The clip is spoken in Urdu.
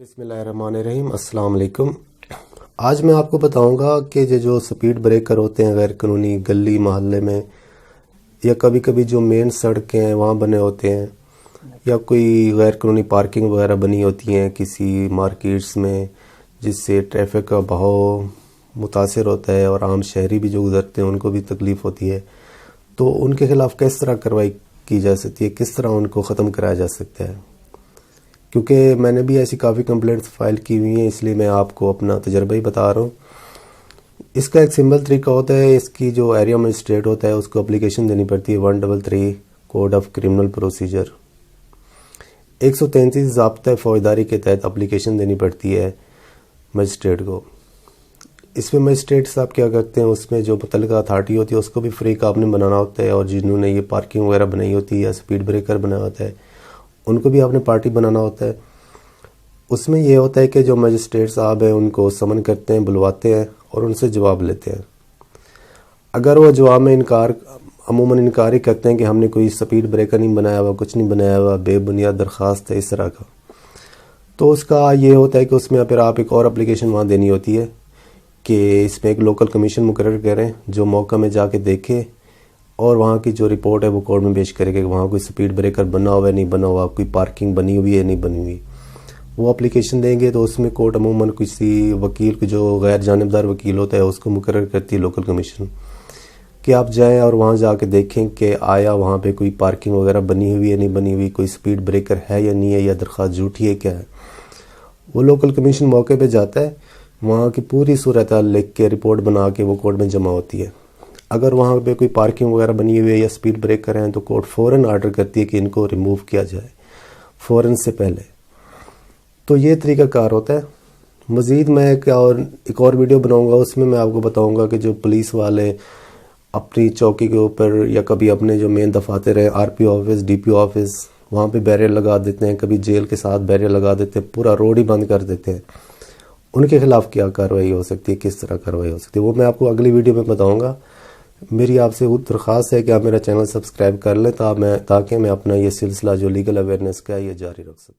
بسم اللہ الرحمن الرحیم۔ السلام علیکم۔ آج میں آپ کو بتاؤں گا کہ جو سپیڈ بریکر ہوتے ہیں غیر قانونی گلی محلے میں یا کبھی کبھی جو مین سڑکیں ہیں وہاں بنے ہوتے ہیں یا کوئی غیر قانونی پارکنگ وغیرہ بنی ہوتی ہیں کسی مارکیٹس میں، جس سے ٹریفک کا بہاؤ متاثر ہوتا ہے اور عام شہری بھی جو گزرتے ہیں ان کو بھی تکلیف ہوتی ہے، تو ان کے خلاف کس طرح کارروائی کی جا سکتی ہے، کس طرح ان کو ختم کرایا جا سکتا ہے۔ کیونکہ میں نے بھی ایسی کافی کمپلینٹس فائل کی ہوئی ہیں، اس لیے میں آپ کو اپنا تجربہ ہی بتا رہا ہوں۔ اس کا ایک سمپل طریقہ ہوتا ہے، اس کی جو ایریا مجسٹریٹ ہوتا ہے اس کو اپلیکیشن دینی پڑتی ہے 133 کوڈ آف کرمنل پروسیجر 133 ضابطہ فوجداری کے تحت اپلیکیشن دینی پڑتی ہے مجسٹریٹ کو۔ اس میں مجسٹریٹ صاحب کیا کرتے ہیں، اس میں جو متعلقہ اتھارٹی ہوتی ہے اس کو بھی فری کا آپ نے بنانا ہوتا ہے، اور جنہوں نے یہ پارکنگ وغیرہ بنائی ہوتی ہے یا سپیڈ بریکر بنایا ہوتا ہے ان کو بھی آپ نے پارٹی بنانا ہوتا ہے۔ اس میں یہ ہوتا ہے کہ جو مجسٹریٹ صاحب ہیں ان کو سمن کرتے ہیں، بلواتے ہیں اور ان سے جواب لیتے ہیں۔ اگر وہ جواب میں عموماً انکار ہی کرتے ہیں کہ ہم نے کوئی سپیڈ بریکر نہیں بنایا ہوا، کچھ نہیں بنایا ہوا، بے بنیاد درخواست ہے اس طرح کا، تو اس کا یہ ہوتا ہے کہ اس میں پھر آپ ایک اور اپلیکیشن وہاں دینی ہوتی ہے کہ اس میں ایک لوکل کمیشن مقرر کریں جو موقع میں جا کے دیکھے اور وہاں کی جو رپورٹ ہے وہ کورٹ میں پیش کرے کہ وہاں کوئی سپیڈ بریکر بنا ہوا ہے نہیں بنا ہوا، کوئی پارکنگ بنی ہوئی ہے نہیں بنی ہوئی۔ وہ اپلیکیشن دیں گے تو اس میں کورٹ عموماً کسی وکیل کو، جو غیر جانبدار وکیل ہوتا ہے، اس کو مقرر کرتی ہے لوکل کمیشن کہ آپ جائیں اور وہاں جا کے دیکھیں کہ آیا وہاں پہ کوئی پارکنگ وغیرہ بنی ہوئی ہے نہیں بنی ہوئی، کوئی سپیڈ بریکر ہے یا نہیں ہے، یا درخواست جھوٹی ہے کیا ہے۔ وہ لوکل کمیشن موقع پہ جاتا ہے، وہاں کی پوری صورتحال لکھ کے رپورٹ بنا کے وہ کورٹ میں جمع ہوتی ہے۔ اگر وہاں پہ کوئی پارکنگ وغیرہ بنی ہوئی ہے یا سپیڈ بریکر ہیں تو کورٹ فوراً آرڈر کرتی ہے کہ ان کو ریموو کیا جائے فوراً سے پہلے۔ تو یہ طریقہ کار ہوتا ہے۔ مزید میں ایک اور ویڈیو بناؤں گا، اس میں میں آپ کو بتاؤں گا کہ جو پولیس والے اپنی چوکی کے اوپر یا کبھی اپنے جو مین دفاتر ہیں RPO آفس، DPO آفس، وہاں پہ بیریئر لگا دیتے ہیں، کبھی جیل کے ساتھ بیریئر لگا دیتے ہیں، پورا روڈ ہی بند کر دیتے ہیں۔ ان کے خلاف کیا کارروائی ہو سکتی ہے، کس طرح کارروائی ہو سکتی ہے، وہ میں آپ کو اگلی ویڈیو میں بتاؤں گا۔ میری آپ سے درخواست ہے کہ آپ میرا چینل سبسکرائب کر لیں تاکہ میں اپنا یہ سلسلہ جو لیگل اویئرنیس کا ہے یہ جاری رکھ سکوں۔